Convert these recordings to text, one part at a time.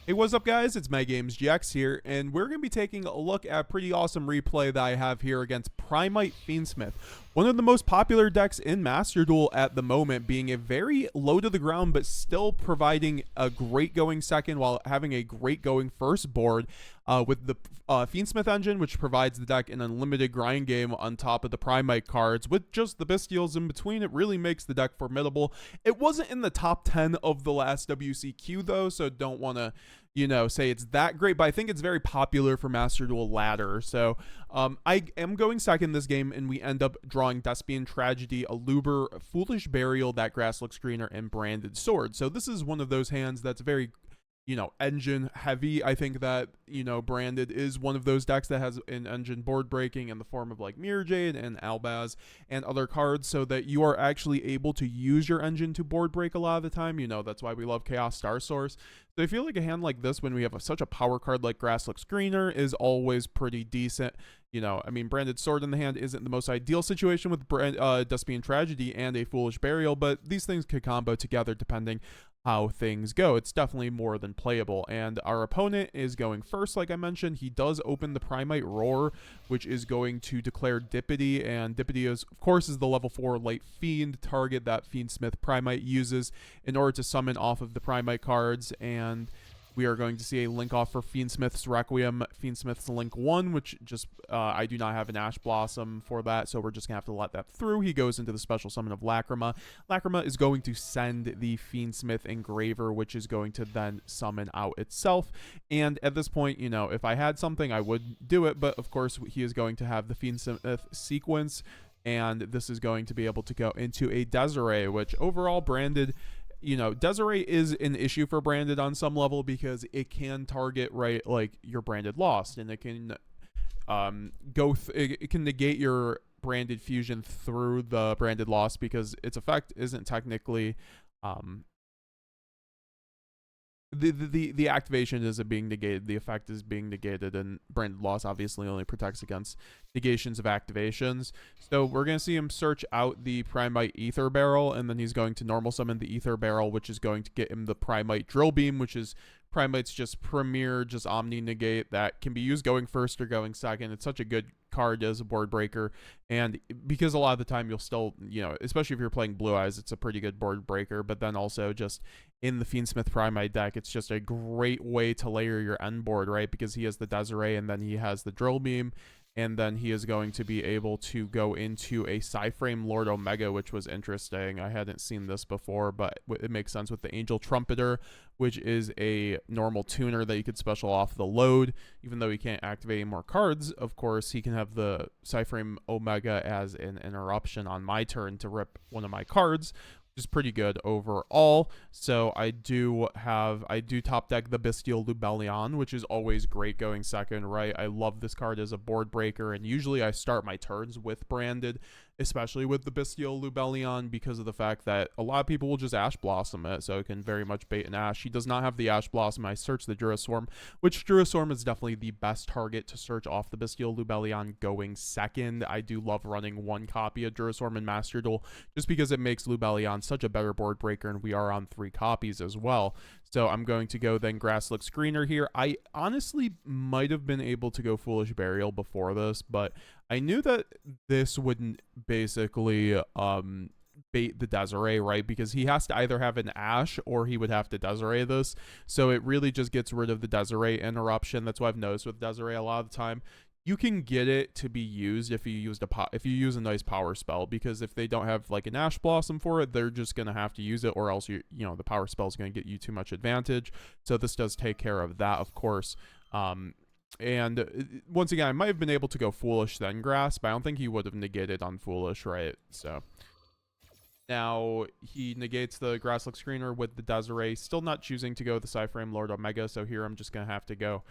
Hey, what's up, guys? It's METAGAMESGX here, and we're going to be taking a look at a pretty awesome replay that I have here against Primite Fiendsmith. One of the most popular decks in Master Duel at the moment, being a very low to the ground, but still providing a great going second while having a great going first board with the Fiendsmith engine, which provides the deck an unlimited grind game on top of the Primite cards. With just the Bestials in between, it really makes the deck formidable. It wasn't in the top 10 of the last WCQ, though, so don't want to say it's that great, but I think it's very popular for Master Duel ladder. So I am going second this game, and we end up drawing Despian Tragedy, Aluber, Foolish Burial, that Grasslook Screener, and Branded Sword. So this is one of those hands that's very engine heavy. I think that, Branded is one of those decks that has an engine board breaking in the form of like Mirror Jade and Albaz and other cards, so that you are actually able to use your engine to board break a lot of the time. That's why we love Chaos Star Source. So I feel like a hand like this, when we have such a power card like Grasslook Screener, is always pretty decent. Branded Sword in the hand isn't the most ideal situation with Despian Tragedy and a Foolish Burial, but these things could combo together depending how things go. It's definitely more than playable. And our opponent is going first, like I mentioned. He does open the Primite Roar, which is going to declare Dippity, and Dippity is, of course, is the level 4 Light Fiend target that Fiendsmith Primite uses in order to summon off of the Primite cards. And we are going to see a link off for Fiendsmith's Requiem, Fiendsmith's Link 1, which just, I do not have an Ash Blossom for that, so we're just going to have to let that through. He goes into the special summon of Lacrima. Lacrima is going to send the Fiendsmith Engraver, which is going to then summon out itself. And at this point, if I had something, I would do it, but of course, he is going to have the Fiendsmith sequence, and this is going to be able to go into a Desiree, which overall Branded, Desiree is an issue for Branded on some level because it can target, right, like your Branded Lost, and it can it can negate your Branded Fusion through the Branded Lost because its effect isn't technically the activation isn't being negated, the effect is being negated, and Branded Loss obviously only protects against negations of activations. So we're going to see him search out the Primite Ether Barrel, and then he's going to normal summon the Ether Barrel, which is going to get him the Primite Drill Beam, which is Primite's just premier, just Omni Negate that can be used going first or going second. It's such a good card as a board breaker, and because a lot of the time you'll still, especially if you're playing Blue Eyes, it's a pretty good board breaker. But then also just in the Fiendsmith Primite deck, it's just a great way to layer your end board, right? Because he has the Desiree, and then he has the Drill Beam, and then he is going to be able to go into a Psyframe Lord Omega, which was interesting. I hadn't seen this before, but it makes sense with the Angel Trumpeter, which is a normal tuner that you could special off the load. Even though he can't activate any more cards, of course, he can have the Psyframe Omega as an interruption on my turn to rip one of my cards, is pretty good overall. So I do top deck the Bestial Lubellion, which is always great going second, right? I love this card as a board breaker, and usually I start my turns with Branded, especially with the Bestial Lubellion, because of the fact that a lot of people will just Ash Blossom it, so it can very much bait an Ash. He does not have the Ash Blossom. I search the Duraswarm, which Duraswarm is definitely the best target to search off the Bestial Lubellion going second. I do love running one copy of Duraswarm in Master Duel, just because it makes Lubellion such a better board breaker, and we are on 3 copies as well. So I'm going to go then Grasslook Screener here. I honestly might have been able to go Foolish Burial before this, but I knew that this wouldn't basically bait the Desiree, right? Because he has to either have an Ash or he would have to Desiree this. So it really just gets rid of the Desiree interruption. That's what I've noticed with Desiree a lot of the time. You can get it to be used if you use a nice power spell, because if they don't have like an Ash Blossom for it, they're just gonna have to use it, or else the power spell is gonna get you too much advantage. So this does take care of that, of course. And once again, I might have been able to go Foolish then Grass, but I don't think he would have negated on Foolish, right? So now he negates the Grasslook Screener with the Desiree, still not choosing to go with the Psyframe Lord Omega. So here I'm just gonna have to go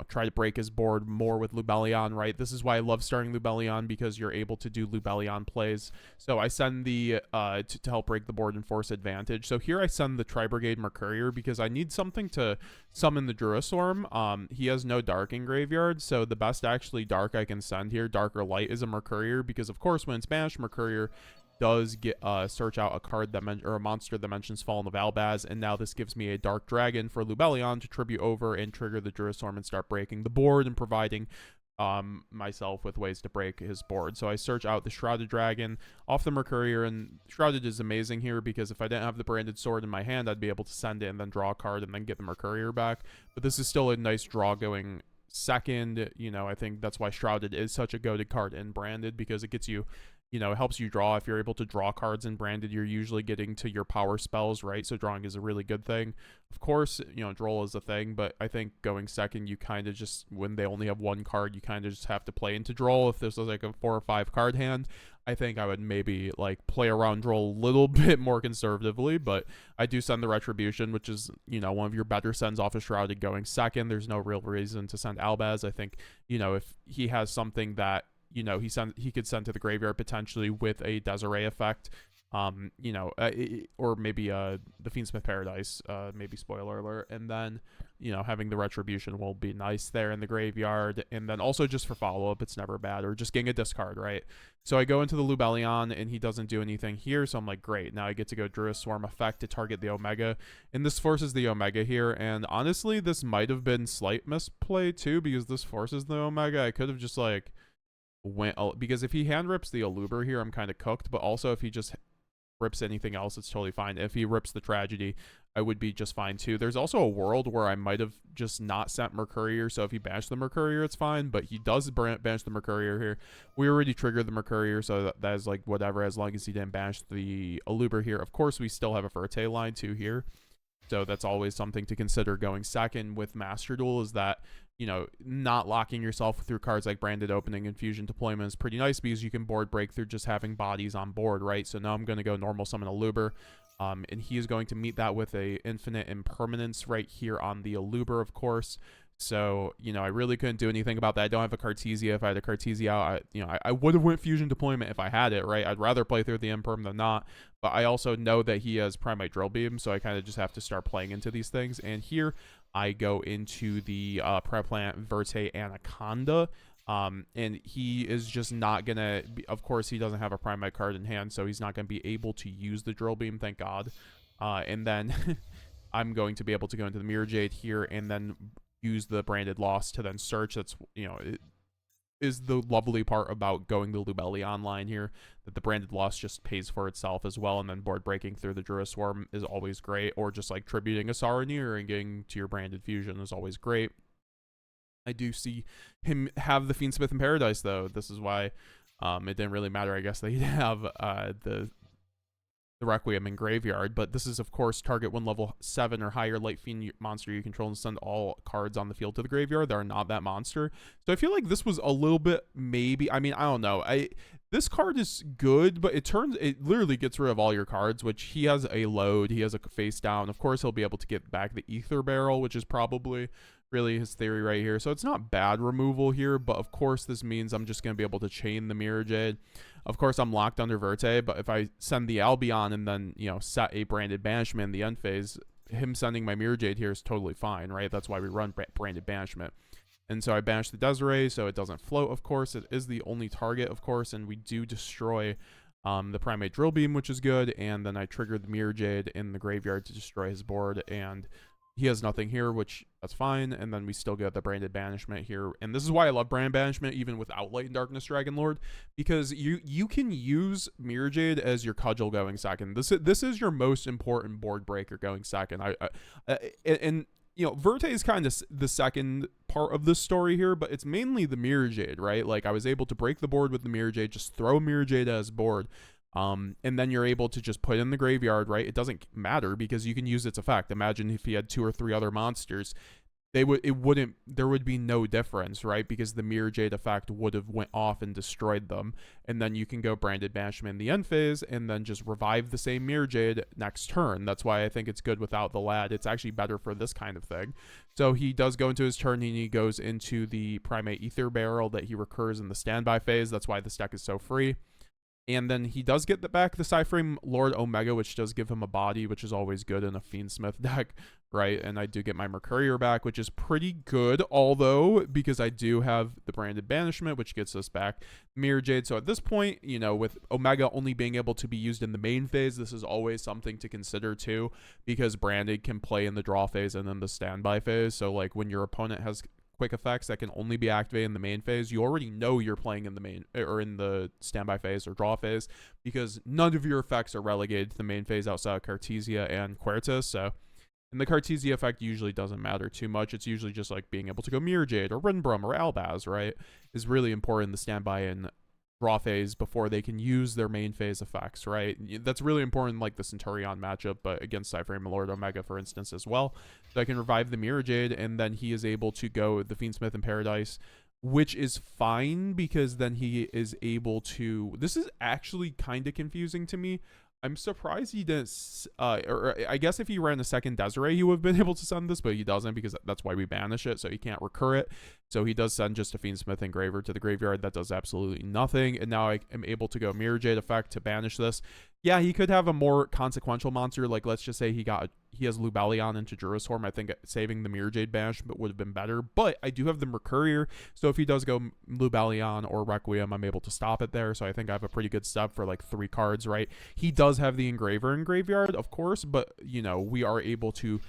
try to break his board more with Lubellion, right? This is why I love starting Lubellion, because you're able to do Lubellion plays. So I send the to help break the board and force advantage. So here I send the Tri-Brigade Mercurier because I need something to summon the Duraswarm. He has no dark in graveyard, so the best actually dark I can send here, dark or light, is a Mercurier, because of course when it's banished, Mercurier does get search out a card that or a monster that mentions Fallen of Albaz, and now this gives me a Dark Dragon for Lubellion to tribute over and trigger the Druistorm and start breaking the board and providing myself with ways to break his board. So I search out the Shrouded Dragon off the Mercurier, and Shrouded is amazing here because if I didn't have the Branded Sword in my hand, I'd be able to send it and then draw a card and then get the Mercurier back. But this is still a nice draw going second. You know, I think that's why Shrouded is such a goated card in Branded, because it gets you, you know, it helps you draw. If you're able to draw cards in Branded, you're usually getting to your power spells, right? So drawing is a really good thing. Of course, you know, Droll is a thing, but I think going second, you kind of just, when they only have one card, you kind of just have to play into Droll. If this was like a 4 or 5 card hand, I think I would maybe like play around Droll a little bit more conservatively, but I do send the Retribution, which is, you know, one of your better sends off of Shrouded going second. There's no real reason to send Albaz. I think, you know, if he has something that, you know, he could send to the graveyard potentially with a Desiree effect, you know, or maybe the Fiendsmith Paradise, maybe, spoiler alert, and then, you know, having the Retribution will be nice there in the graveyard, and then also just for follow-up, it's never bad, or just getting a discard, right? So I go into the Lubellion, and he doesn't do anything here, so I'm like, great, now I get to go Druiswarm effect to target the Omega, and this forces the Omega here, and honestly, this might have been slight misplay, too, because this forces the Omega. I could have just, like, because if he hand rips the Aluber here, I'm kind of cooked, but also if he just rips anything else, it's totally fine. If he rips the Tragedy, I would be just fine too. There's also a world where I might have just not sent Mercurier, so if he banished the Mercurier, it's fine, but he does banish the Mercurier here. We already triggered the Mercurier, so that is like whatever, as long as he didn't banish the Aluber here. Of course, we still have a Verte line too here, so that's always something to consider going second with Master Duel, is that, you know, not locking yourself through cards like Branded Opening and Fusion Deployment is pretty nice because you can board break through just having bodies on board, right? So now I'm going to go normal summon Aluber, and he is going to meet that with a Infinite Impermanence right here on the Aluber, of course. So, you know, I really couldn't do anything about that. I don't have a Cartesia. If I had a Cartesia out, I would have went Fusion Deployment if I had it, right? I'd rather play through the Imperm than not. But I also know that he has Primite Drill Beam, so I kind of just have to start playing into these things. And here I go into the Preplant Verte Anaconda. And he is just not going to, of course, he doesn't have a Primite card in hand, so he's not going to be able to use the Drill Beam, thank God. And then I'm going to be able to go into the Mirror Jade here and then use the Branded Loss to then search. That's, you know, it is the lovely part about going the Lubellion line here, that the Branded Loss just pays for itself as well, and then board breaking through the Druiswarm is always great, or just like tributing a Saronir and getting to your Branded Fusion is always great. I do see him have the Fiendsmith in Paradise, though. This is why it didn't really matter, I guess, that he'd have the Requiem in graveyard, but this is, of course, target 1 level 7 or higher light fiend monster you control and send all cards on the field to the graveyard that are not that monster. So I feel like this was a little bit, maybe, I mean, I don't know. This card is good, but it literally gets rid of all your cards, which he has a load, he has a face down. Of course, he'll be able to get back the Ether Barrel, which is probably really his theory right here. So it's not bad removal here, but of course this means I'm just going to be able to chain the Mirror Jade. Of course, I'm locked under Verte, but if I send the Albion and then, you know, set a Branded Banishment in the end phase, him sending my Mirror Jade here is totally fine, right? That's why we run Branded Banishment. And so I banish the Desiree, so it doesn't float, of course. It is the only target, of course, and we do destroy the Primate Drill Beam, which is good, and then I trigger the Mirror Jade in the graveyard to destroy his board, and he has nothing here, which that's fine, and then we still get the Branded Banishment here. And this is why I love Branded Banishment even without Light and Darkness Dragonlord, because you can use Mirror Jade as your cudgel going second. This is your most important board breaker going second. And you know, Verte is kind of the second part of this story here, but it's mainly the Mirror Jade, right? Like, I was able to break the board with the Mirror Jade, just throw Mirror Jade as board. And then you're able to just put it in the graveyard, right? It doesn't matter because you can use its effect. Imagine if he had 2 or 3 other monsters, there would be no difference, right? Because the Mirror Jade effect would have went off and destroyed them. And then you can go Branded Banishment in the end phase and then just revive the same Mirror Jade next turn. That's why I think it's good without the lad. It's actually better for this kind of thing. So he does go into his turn and he goes into the Primate Ether Barrel that he recurs in the standby phase. That's why this deck is so free. And then he does get back the Cyframe Lord Omega, which does give him a body, which is always good in a Fiendsmith deck, right? And I do get my Mercurier back, which is pretty good, although, because I do have the Branded Banishment, which gets us back Mirror Jade. So at this point, you know, with Omega only being able to be used in the main phase, this is always something to consider too, because Branded can play in the draw phase and then the standby phase. So, like, when your opponent has quick effects that can only be activated in the main phase, you already know you're playing in the main or in the standby phase or draw phase, because none of your effects are relegated to the main phase outside of Cartesia and Quertus. So, and the Cartesia effect usually doesn't matter too much. It's usually just like being able to go Mirror Jade or Rinbrum or Albaz, right? Is really important in the standby and draw phase before they can use their main phase effects, right? That's really important, like the Centurion matchup, but against Cyframe and Lord Omega, for instance, as well. So I can revive the Mirror Jade, and then he is able to go the Fiendsmith in Paradise, which is fine because then he is able to... This is actually kind of confusing to me. I'm surprised he didn't, or I guess if he ran a second Desiree, he would have been able to send this, but he doesn't because that's why we banish it, so he can't recur it. So he does send just a Fiendsmith Engraver to the graveyard. That does absolutely nothing, and now I am able to go Mirror Jade effect to banish this. Yeah, he could have a more consequential monster, like let's just say he has Lubellion into Jurisform. I think saving the Mirror Jade banishment would have been better, but I do have the Mercurier, so if he does go Lubellion or Requiem, I'm able to stop it there, so I think I have a pretty good step for like 3 cards, right? He does have the Engraver in graveyard, of course, but, you know, we are able to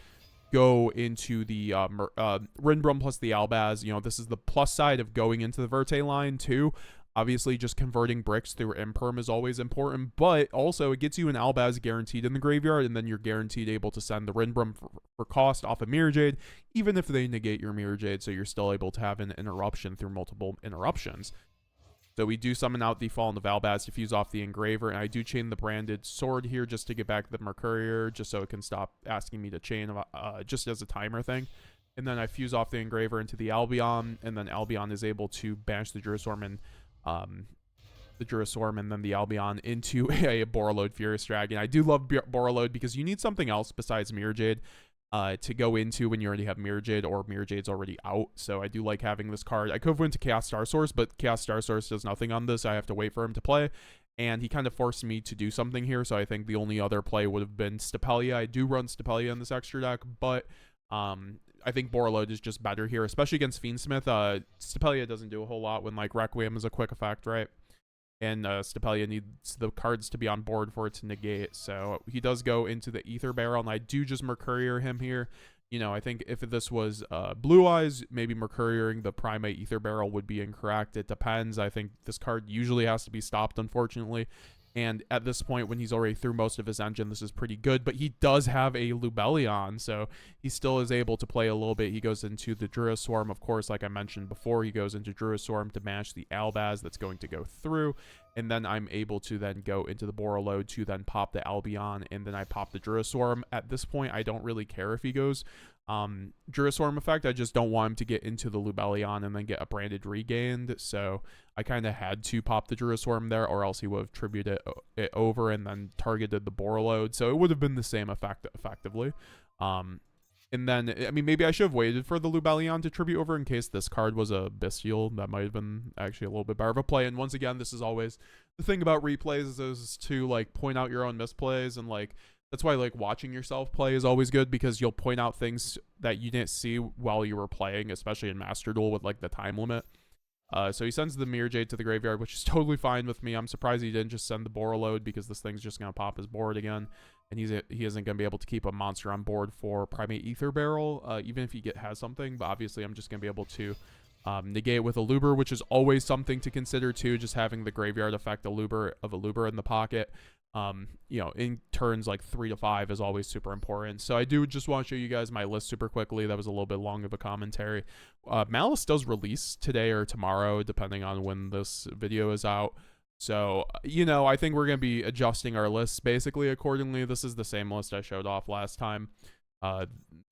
go into the Rinbrum plus the Albaz. You know, this is the plus side of going into the Verte line too. Obviously, just converting bricks through Imperm is always important, but also it gets you an Albaz guaranteed in the graveyard, and then you're guaranteed able to send the Rinbrum for cost off of Mirror Jade, even if they negate your Mirror Jade, so you're still able to have an interruption through multiple interruptions. So we do summon out the Fallen of Albaz to fuse off the Engraver, and I do chain the Branded Sword here just to get back the Mercurier, just so it can stop asking me to chain, just as a timer thing. And then I fuse off the Engraver into the Albion, and then Albion is able to banish the Jurisworm and then the Albion into a Borreload Furious Dragon. I do love Borreload because you need something else besides Mirror Jade to go into when you already have Mirror Jade, or Mirror Jade's already out. So I do like having this card. I could have went to Chaos Star Source, but Chaos Star Source does nothing on this. I have to wait for him to play, and he kind of forced me to do something here, so I think the only other play would have been Stapelia. I do run Stapelia in this extra deck, but I think Borreload is just better here, especially against Fiendsmith. Stapelia doesn't do a whole lot when, like, Requiem is a quick effect, right? And Stapelia needs the cards to be on board for it to negate. So he does go into the Ether Barrel, and I do just Mercurier him here. You know, I think if this was Blue Eyes, maybe Mercuriering the Primate Ether Barrel would be incorrect. It depends. I think this card usually has to be stopped, unfortunately. And at this point, when he's already through most of his engine, this is pretty good. But he does have a Lubellion, so he still is able to play a little bit. He goes into the Druiswarm, of course, like I mentioned before. He goes into Druiswarm to match the Albaz that's going to go through. And then I'm able to then go into the Borreload to then pop the Albion, and then I pop the Druiswarm. At this point, I don't really care if he goes Druiswarm effect. I just don't want him to get into the Lubellion and then get a Branded regained, so I kind of had to pop the Druiswarm there, or else he would have tributed it over and then targeted the Borreload, so it would have been the same effect effectively. And then, I mean, maybe I should have waited for the Lubellion to tribute over in case this card was a Bestial. That might have been actually a little bit better of a play. And once again, this is always the thing about replays, is to, like, point out your own misplays, and, like, that's why, like, watching yourself play is always good, because you'll point out things that you didn't see while you were playing, especially in Master Duel with, like, the time limit. So he sends the Mirror Jade to the graveyard, which is totally fine with me. I'm surprised he didn't just send the Borreload, because this thing's just going to pop his board again, and he isn't going to be able to keep a monster on board for Primate Ether Barrel, even if he has something. But obviously I'm just going to be able to negate with a Luber, which is always something to consider too, just having the graveyard effect of a Luber in the pocket. You know, in turns like 3 to 5 is always super important. So I do just want to show you guys my list super quickly. That was a little bit long of a commentary. Malice does release today or tomorrow, depending on when this video is out. So, you know, I think we're going to be adjusting our lists basically accordingly. This is the same list I showed off last time.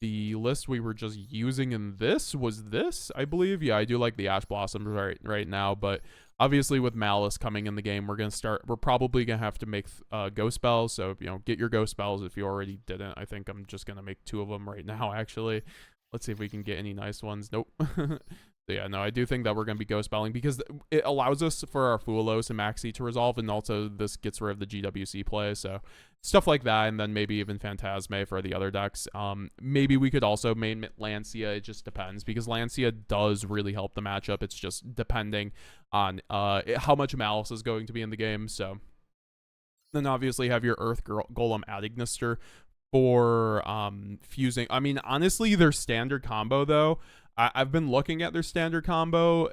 The list we were just using in this was this, I believe. Yeah, I do like the Ash Blossoms right now, but obviously with Malice coming in the game, we're probably gonna have to make ghost spells. So, you know, get your ghost spells if you already didn't. I think I'm just gonna make 2 of them right now, actually. Let's see if we can get any nice ones. Nope. So yeah, no, I do think that we're going to be ghost spelling because it allows us for our Fuelos and Maxi to resolve, and also this gets rid of the GWC play, so stuff like that, and then maybe even Phantasme for the other decks. Maybe we could also main Lancia. It just depends, because Lancia does really help the matchup. It's just depending on how much Malice is going to be in the game. So then obviously have your Earth Golem Adignister for fusing. I mean, honestly, their standard combo though, I've been looking at their standard combo.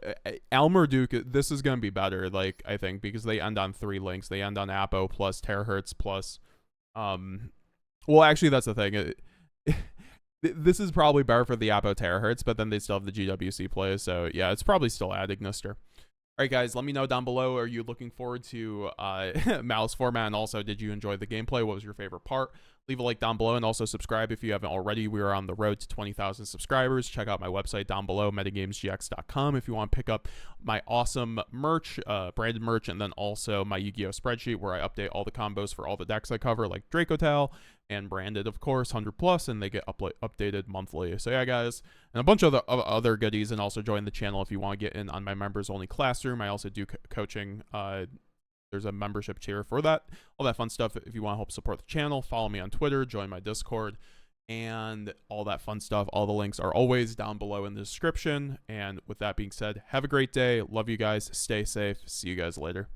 Elmer Duke, this is going to be better, like, I think, because they end on 3 links. They end on Apo plus Terahertz plus, well, actually, that's the thing. This is probably better for the Apo Terahertz, but then they still have the GWC play. So, yeah, it's probably still Adignister. All right, guys, let me know down below. Are you looking forward to Malice format? And also, did you enjoy the gameplay? What was your favorite part? Leave a like down below, and also subscribe if you haven't already. We are on the road to 20,000 subscribers. Check out my website down below, MetaGamesGX.com, if you want to pick up my awesome merch, branded merch, and then also my Yu-Gi-Oh spreadsheet where I update all the combos for all the decks I cover, like Dracotal, and branded, of course, 100+, and they get updated monthly. So yeah, guys, and a bunch of other goodies, and also join the channel if you want to get in on my members-only classroom. I also do coaching. There's a membership tier for that, all that fun stuff. If you want to help support the channel, follow me on Twitter, join my Discord, and all that fun stuff. All the links are always down below in the description. And with that being said, have a great day. Love you guys. Stay safe. See you guys later.